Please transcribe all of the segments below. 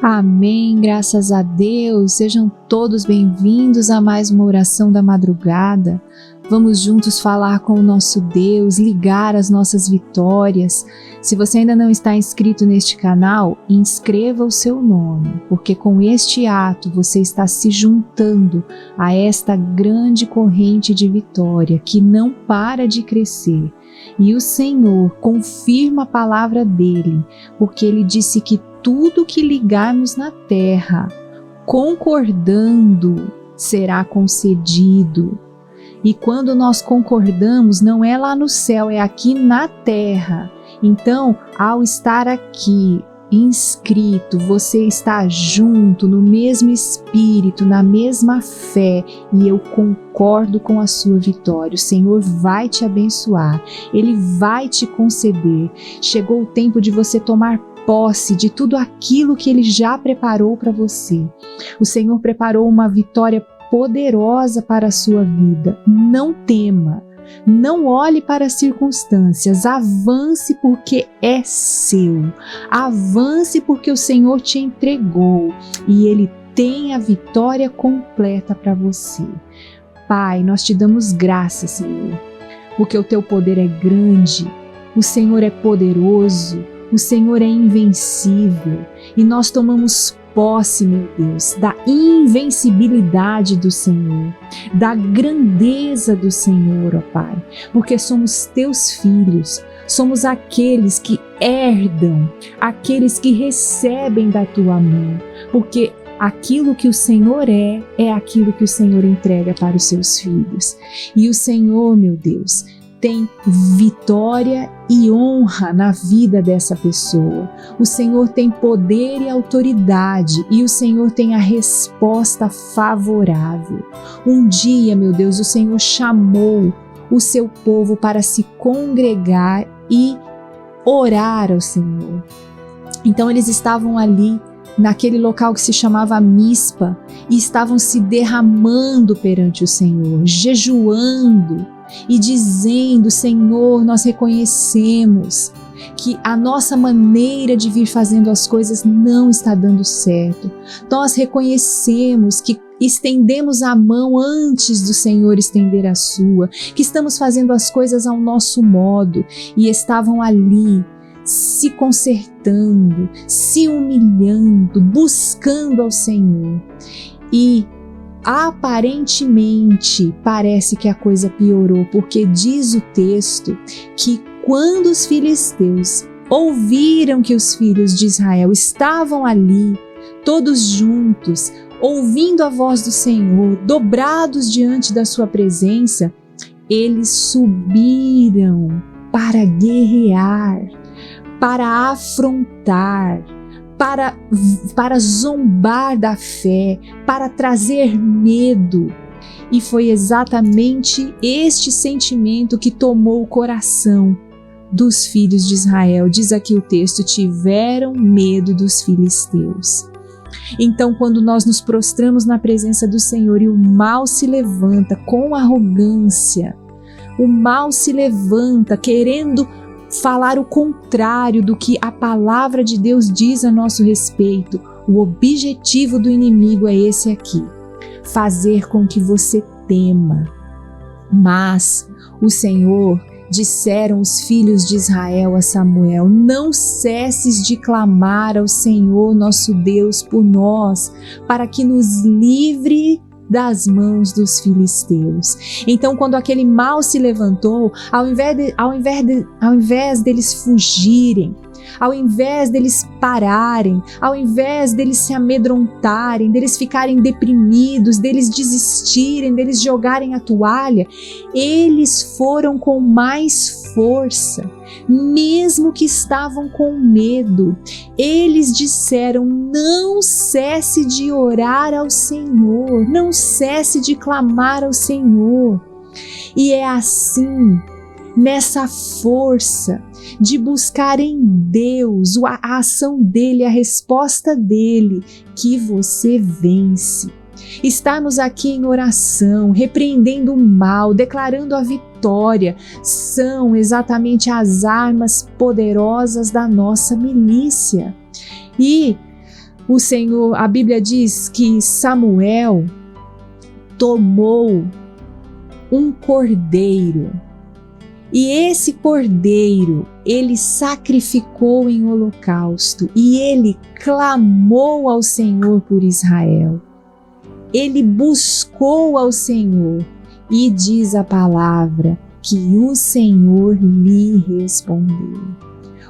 Amém, graças a Deus. Sejam todos bem-vindos a mais uma oração da madrugada. Vamos juntos falar com o nosso Deus, ligar as nossas vitórias. Se você ainda não está inscrito neste canal, inscreva o seu nome, porque com este ato você está se juntando a esta grande corrente de vitória que não para de crescer. E o Senhor confirma a palavra dele, porque ele disse que tudo que ligarmos na terra, concordando, será concedido. E quando nós concordamos, não é lá no céu, é aqui na terra. Então, ao estar aqui inscrito, você está junto no mesmo espírito, na mesma fé, e eu concordo com a sua vitória. O Senhor vai te abençoar, Ele vai te conceder. Chegou o tempo de você tomar posse de tudo aquilo que Ele já preparou para você. O Senhor preparou uma vitória poderosa para a sua vida. Não tema, não olhe para as circunstâncias, avance porque é seu, avance porque o Senhor te entregou e Ele tem a vitória completa para você. Pai, nós te damos graças, Senhor, porque o teu poder é grande, o Senhor é poderoso, o Senhor é invencível e nós tomamos posse, meu Deus, da invencibilidade do Senhor, da grandeza do Senhor, ó Pai, porque somos teus filhos, somos aqueles que herdam, aqueles que recebem da tua mão, porque aquilo que o Senhor é aquilo que o Senhor entrega para os seus filhos. E o Senhor, meu Deus, tem vitória e honra na vida dessa pessoa. O Senhor tem poder e autoridade e o Senhor tem a resposta favorável. Um dia, meu Deus, o Senhor chamou o seu povo para se congregar e orar ao Senhor. Então eles estavam ali naquele local que se chamava Mispa e estavam se derramando perante o Senhor, jejuando e dizendo: Senhor, nós reconhecemos que a nossa maneira de vir fazendo as coisas não está dando certo. Nós reconhecemos que estendemos a mão antes do Senhor estender a sua, que estamos fazendo as coisas ao nosso modo, e estavam ali se consertando, se humilhando, buscando ao Senhor. E aparentemente parece que a coisa piorou, porque diz o texto que quando os filisteus ouviram que os filhos de Israel estavam ali, todos juntos, ouvindo a voz do Senhor, dobrados diante da sua presença, eles subiram para guerrear, para afrontar, para zombar da fé, para trazer medo. E foi exatamente este sentimento que tomou o coração dos filhos de Israel. Diz aqui o texto: tiveram medo dos filisteus. Então, quando nós nos prostramos na presença do Senhor e o mal se levanta com arrogância, o mal se levanta querendo falar o contrário do que a palavra de Deus diz a nosso respeito, o objetivo do inimigo é esse aqui: fazer com que você tema. Mas o Senhor, disseram os filhos de Israel a Samuel: não cesses de clamar ao Senhor nosso Deus por nós, para que nos livre das mãos dos filisteus. Então, quando aquele mal se levantou, ao invés deles fugirem, ao invés deles pararem, ao invés deles se amedrontarem, deles ficarem deprimidos, deles desistirem, deles jogarem a toalha, eles foram com mais força, mesmo que estavam com medo. Eles disseram: não cesse de orar ao Senhor, não cesse de clamar ao Senhor. E é assim, nessa força de buscar em Deus a ação dele, a resposta dele, que você vence. Estarmos aqui em oração, repreendendo o mal, declarando a vitória, são exatamente as armas poderosas da nossa milícia. E O Senhor, a Bíblia diz que Samuel tomou um cordeiro, e esse cordeiro ele sacrificou em holocausto, e ele clamou ao Senhor por Israel. Ele buscou ao Senhor, e diz a palavra que o Senhor lhe respondeu.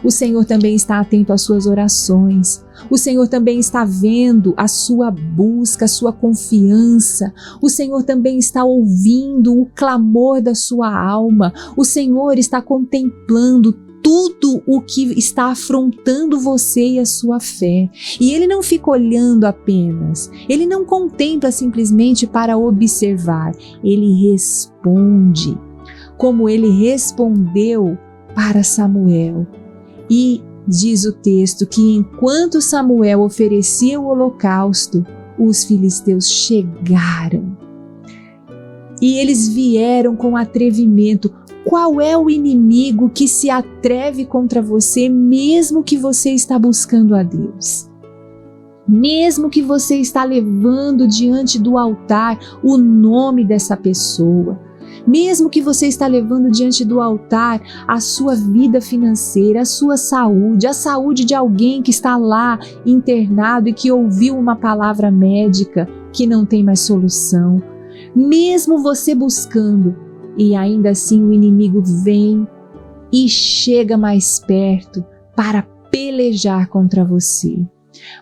O Senhor também está atento às suas orações. O Senhor também está vendo a sua busca, a sua confiança. O Senhor também está ouvindo o clamor da sua alma. O Senhor está contemplando tudo o que está afrontando você e a sua fé. E Ele não fica olhando apenas. Ele não contempla simplesmente para observar. Ele responde, como Ele respondeu para Samuel. E diz o texto que enquanto Samuel oferecia o holocausto, os filisteus chegaram. E eles vieram com atrevimento. Qual é o inimigo que se atreve contra você, mesmo que você está buscando a Deus? Mesmo que você está levando diante do altar o nome dessa pessoa, mesmo que você está levando diante do altar a sua vida financeira, a sua saúde, a saúde de alguém que está lá internado e que ouviu uma palavra médica que não tem mais solução, mesmo você buscando, e ainda assim o inimigo vem e chega mais perto para pelejar contra você.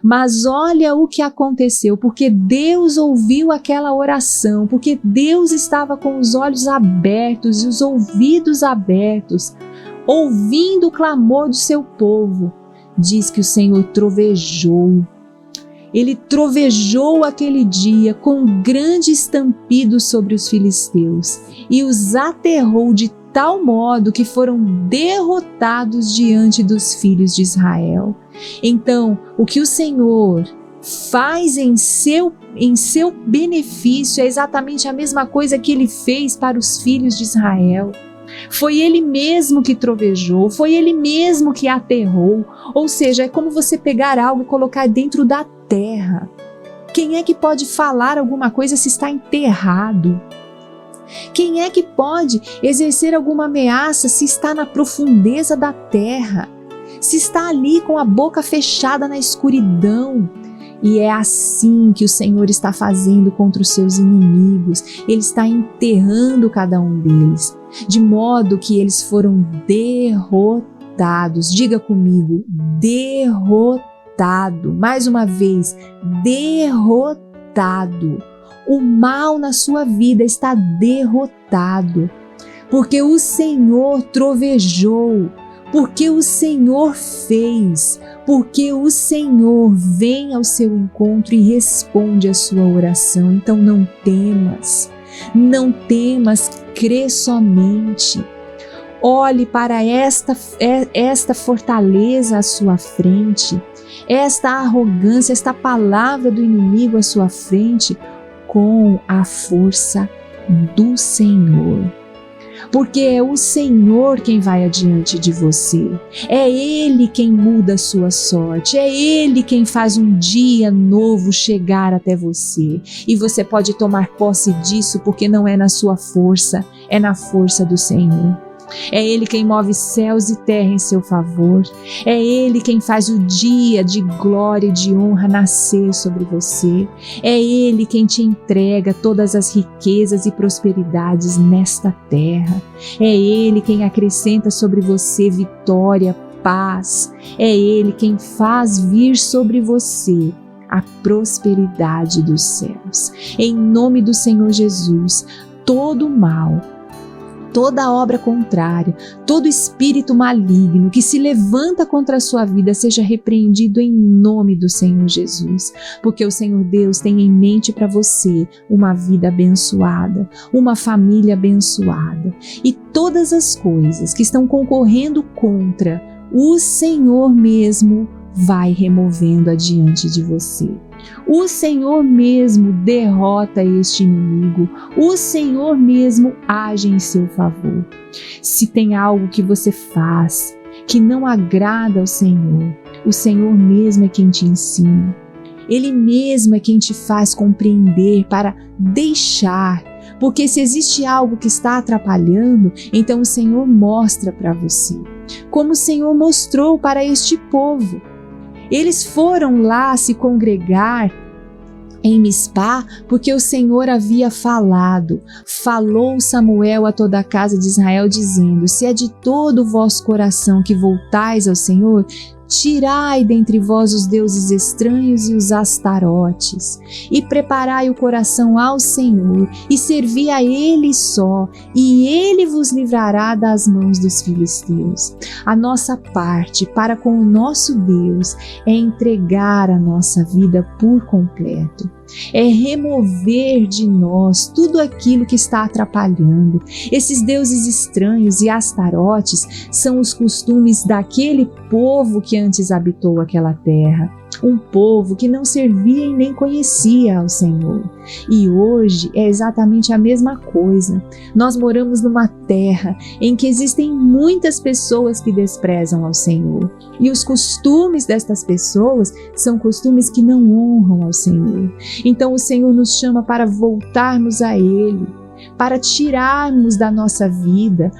Mas olha o que aconteceu, porque Deus ouviu aquela oração, porque Deus estava com os olhos abertos e os ouvidos abertos, ouvindo o clamor do seu povo. Diz que o Senhor trovejou. Ele trovejou aquele dia com um grande estampido sobre os filisteus e os aterrou de tal modo que foram derrotados diante dos filhos de Israel. Então, o que o Senhor faz em seu benefício é exatamente a mesma coisa que Ele fez para os filhos de Israel. Foi Ele mesmo que trovejou, foi Ele mesmo que aterrou. Ou seja, é como você pegar algo e colocar dentro da terra. Quem é que pode falar alguma coisa se está enterrado? Quem é que pode exercer alguma ameaça se está na profundeza da terra? Se está ali com a boca fechada na escuridão? E é assim que o Senhor está fazendo contra os seus inimigos. Ele está enterrando cada um deles, de modo que eles foram derrotados. Diga comigo, derrotado. Mais uma vez, derrotado. O mal na sua vida está derrotado, porque o Senhor trovejou, porque o Senhor fez, porque o Senhor vem ao seu encontro e responde a sua oração. Então não temas, crê somente. Olhe para esta fortaleza à sua frente, esta arrogância, esta palavra do inimigo à sua frente, com a força do Senhor. Porque é o Senhor quem vai adiante de você. É Ele quem muda a sua sorte. É Ele quem faz um dia novo chegar até você. E você pode tomar posse disso, porque não é na sua força, é na força do Senhor. É Ele quem move céus e terra em seu favor. É Ele quem faz o dia de glória e de honra nascer sobre você. É Ele quem te entrega todas as riquezas e prosperidades nesta terra. É Ele quem acrescenta sobre você vitória, paz. É Ele quem faz vir sobre você a prosperidade dos céus. Em nome do Senhor Jesus, todo mal, toda obra contrária, todo espírito maligno que se levanta contra a sua vida seja repreendido em nome do Senhor Jesus, porque o Senhor Deus tem em mente para você uma vida abençoada, uma família abençoada, e todas as coisas que estão concorrendo contra, o Senhor mesmo vai removendo adiante de você. O Senhor mesmo derrota este inimigo. O Senhor mesmo age em seu favor. Se tem algo que você faz que não agrada ao Senhor, o Senhor mesmo é quem te ensina. Ele mesmo é quem te faz compreender para deixar. Porque se existe algo que está atrapalhando, então o Senhor mostra para você. Como o Senhor mostrou para este povo. Eles foram lá se congregar em Mispá, porque o Senhor havia falado. Falou Samuel a toda a casa de Israel, dizendo: se é de todo o vosso coração que voltais ao Senhor, tirai dentre vós os deuses estranhos e os astarotes, e preparai o coração ao Senhor, e servi a Ele só, e Ele vos livrará das mãos dos filisteus. A nossa parte para com o nosso Deus é entregar a nossa vida por completo. É remover de nós tudo aquilo que está atrapalhando. Esses deuses estranhos e astarotes são os costumes daquele povo que antes habitou aquela terra. Um povo que não servia e nem conhecia ao Senhor. E hoje é exatamente a mesma coisa. Nós moramos numa terra em que existem muitas pessoas que desprezam ao Senhor. E os costumes destas pessoas são costumes que não honram ao Senhor. Então o Senhor nos chama para voltarmos a Ele, para tirarmos da nossa vida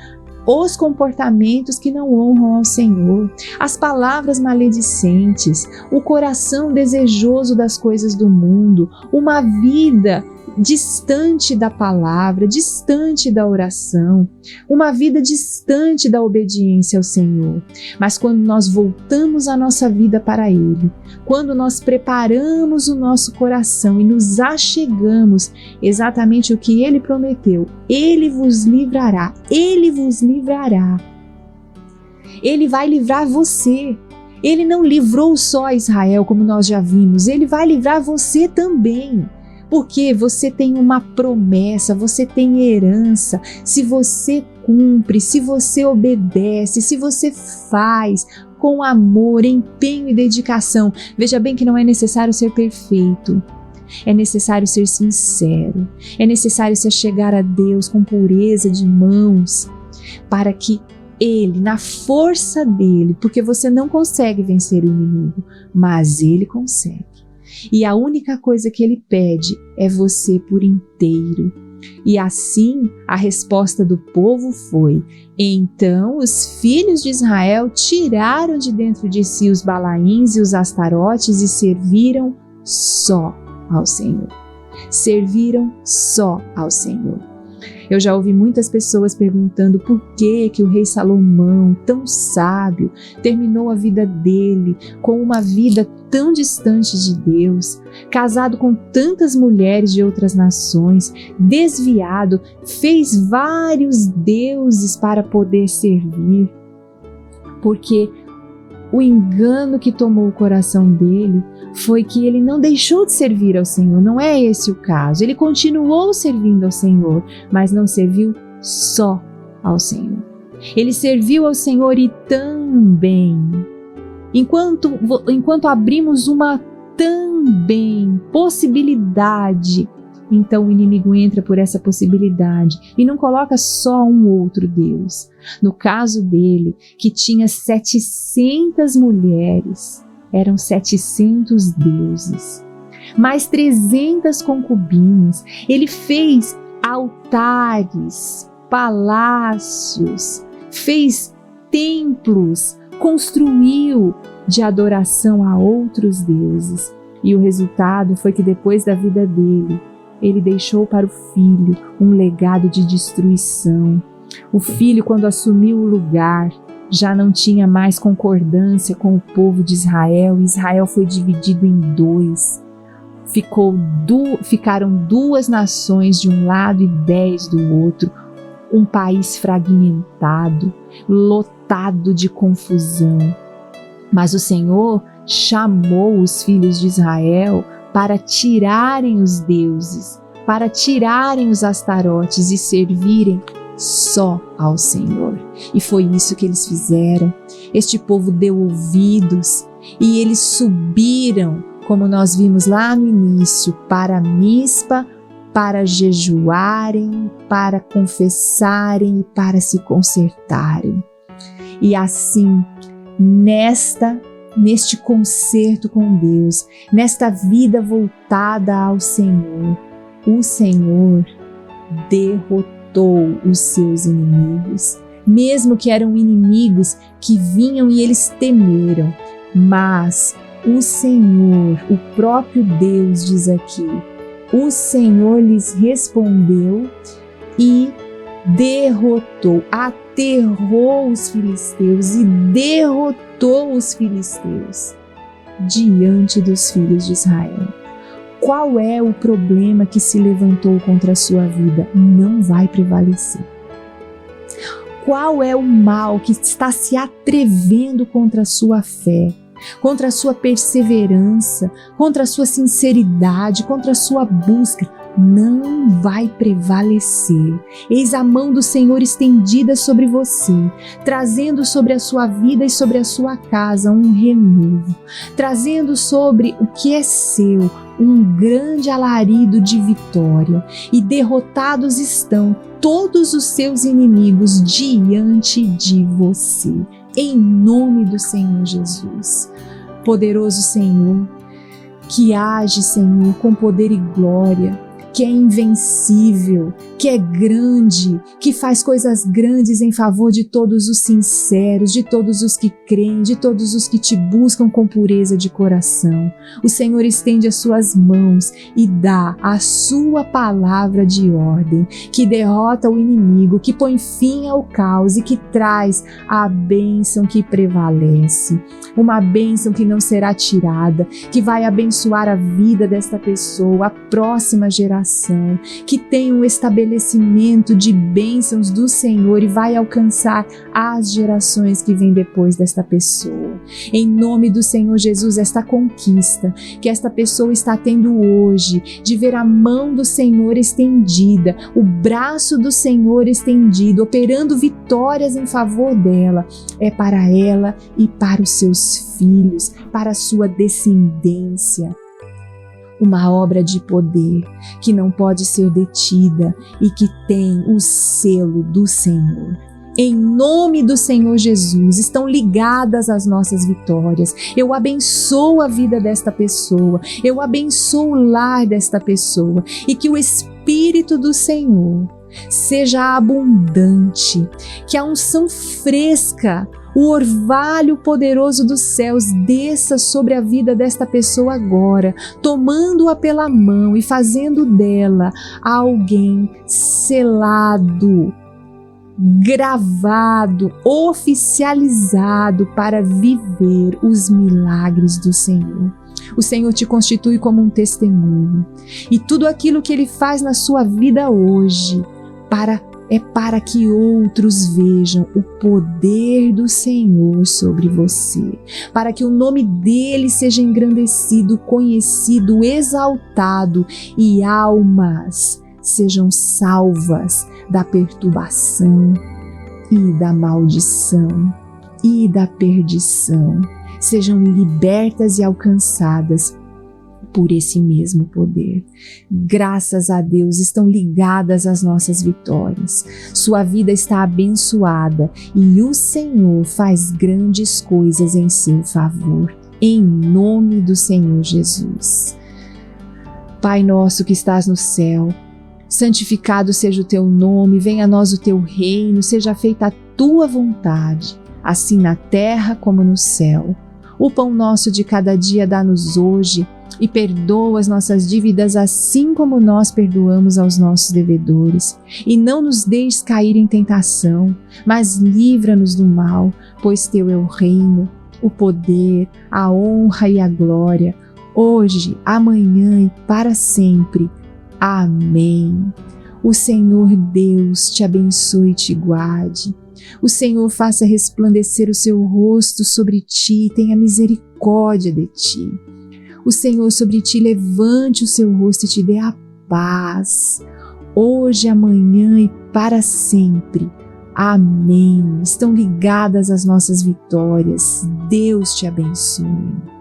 os comportamentos que não honram ao Senhor, as palavras maledicentes, o coração desejoso das coisas do mundo, uma vida distante da palavra, distante da oração, uma vida distante da obediência ao Senhor. Mas quando nós voltamos a nossa vida para Ele, quando nós preparamos o nosso coração e nos achegamos exatamente o que Ele prometeu, Ele vos livrará, Ele vos livrará. Ele vai livrar você. Ele não livrou só Israel, como nós já vimos, Ele vai livrar você também. Porque você tem uma promessa, você tem herança. Se você cumpre, se você obedece, se você faz com amor, empenho e dedicação. Veja bem que não é necessário ser perfeito. É necessário ser sincero. É necessário se achegar a Deus com pureza de mãos, para que Ele, na força dEle, porque você não consegue vencer o inimigo, mas Ele consegue. E a única coisa que Ele pede é você por inteiro. E assim a resposta do povo foi: então os filhos de Israel tiraram de dentro de si os Balaíns e os Astarotes e serviram só ao Senhor. Serviram só ao Senhor. Eu já ouvi muitas pessoas perguntando por que o rei Salomão, tão sábio, terminou a vida dele com uma vida tão distante de Deus, casado com tantas mulheres de outras nações, desviado, fez vários deuses para poder servir. Porque o engano que tomou o coração dele foi que ele não deixou de servir ao Senhor. Não é esse o caso. Ele continuou servindo ao Senhor, mas não serviu só ao Senhor. Ele serviu ao Senhor e também, enquanto abrimos uma também possibilidade, então o inimigo entra por essa possibilidade e não coloca só um outro Deus. No caso dele, que tinha 700 mulheres, eram 700 deuses, mais 300 concubinas. Ele fez altares, palácios, fez templos, construiu de adoração a outros deuses. E o resultado foi que depois da vida dele, ele deixou para o filho um legado de destruição. O filho, quando assumiu o lugar, já não tinha mais concordância com o povo de Israel. Israel foi dividido em dois. Ficaram 2 nações de um lado e 10 do outro. Um país fragmentado, lotado de confusão. Mas o Senhor chamou os filhos de Israel para tirarem os deuses, para tirarem os astarotes e servirem só ao Senhor. E foi isso que eles fizeram. Este povo deu ouvidos e eles subiram, como nós vimos lá no início, para Mispa, para jejuarem, para confessarem e para se consertarem. E assim, nesta neste concerto com Deus, nesta vida voltada ao Senhor, o Senhor derrotou os seus inimigos, mesmo que eram inimigos que vinham e eles temeram, mas o Senhor, o próprio Deus diz aqui, o Senhor lhes respondeu e derrotou, aterrou os filisteus e derrotou os filisteus diante dos filhos de Israel. Qual é o problema que se levantou contra a sua vida? Não vai prevalecer. Qual é o mal que está se atrevendo contra a sua fé, contra a sua perseverança, contra a sua sinceridade, contra a sua busca? Não vai prevalecer. Eis a mão do Senhor estendida sobre você, trazendo sobre a sua vida e sobre a sua casa um renovo, trazendo sobre o que é seu um grande alarido de vitória, e derrotados estão todos os seus inimigos diante de você, em nome do Senhor Jesus. Poderoso Senhor, que age, Senhor, com poder e glória, que é invencível, que é grande, que faz coisas grandes em favor de todos os sinceros, de todos os que creem, de todos os que te buscam com pureza de coração. O Senhor estende as suas mãos e dá a sua palavra de ordem, que derrota o inimigo, que põe fim ao caos e que traz a bênção que prevalece. Uma bênção que não será tirada, que vai abençoar a vida desta pessoa, a próxima geração, que tem um estabelecimento de bênçãos do Senhor e vai alcançar as gerações que vêm depois desta pessoa. Em nome do Senhor Jesus, esta conquista que esta pessoa está tendo hoje, de ver a mão do Senhor estendida, o braço do Senhor estendido, operando vitórias em favor dela, é para ela e para os seus filhos, para a sua descendência. Uma obra de poder que não pode ser detida e que tem o selo do Senhor. Em nome do Senhor Jesus, estão ligadas as nossas vitórias. Eu abençoo a vida desta pessoa, eu abençoo o lar desta pessoa, e que o Espírito do Senhor seja abundante, que a unção fresca, o orvalho poderoso dos céus desça sobre a vida desta pessoa agora, tomando-a pela mão e fazendo dela alguém selado, gravado, oficializado para viver os milagres do Senhor. O Senhor te constitui como um testemunho, e tudo aquilo que Ele faz na sua vida hoje é para que outros vejam o poder do Senhor sobre você, para que o nome dele seja engrandecido, conhecido, exaltado, e almas sejam salvas da perturbação e da maldição e da perdição, sejam libertas e alcançadas por esse mesmo poder. Graças a Deus, estão ligadas as nossas vitórias. Sua vida está abençoada e o Senhor faz grandes coisas em seu favor, em nome do Senhor Jesus. Pai nosso que estás no céu, santificado seja o teu nome, venha a nós o teu reino, seja feita a tua vontade, assim na terra como no céu. O pão nosso de cada dia dá-nos hoje, e perdoa as nossas dívidas assim como nós perdoamos aos nossos devedores. E não nos deixes cair em tentação, mas livra-nos do mal, pois teu é o reino, o poder, a honra e a glória, hoje, amanhã e para sempre. Amém. O Senhor Deus te abençoe e te guarde. O Senhor faça resplandecer o seu rosto sobre ti e tenha misericórdia de ti. O Senhor sobre ti levante o seu rosto e te dê a paz, hoje, amanhã e para sempre. Amém. Estão ligadas as nossas vitórias. Deus te abençoe.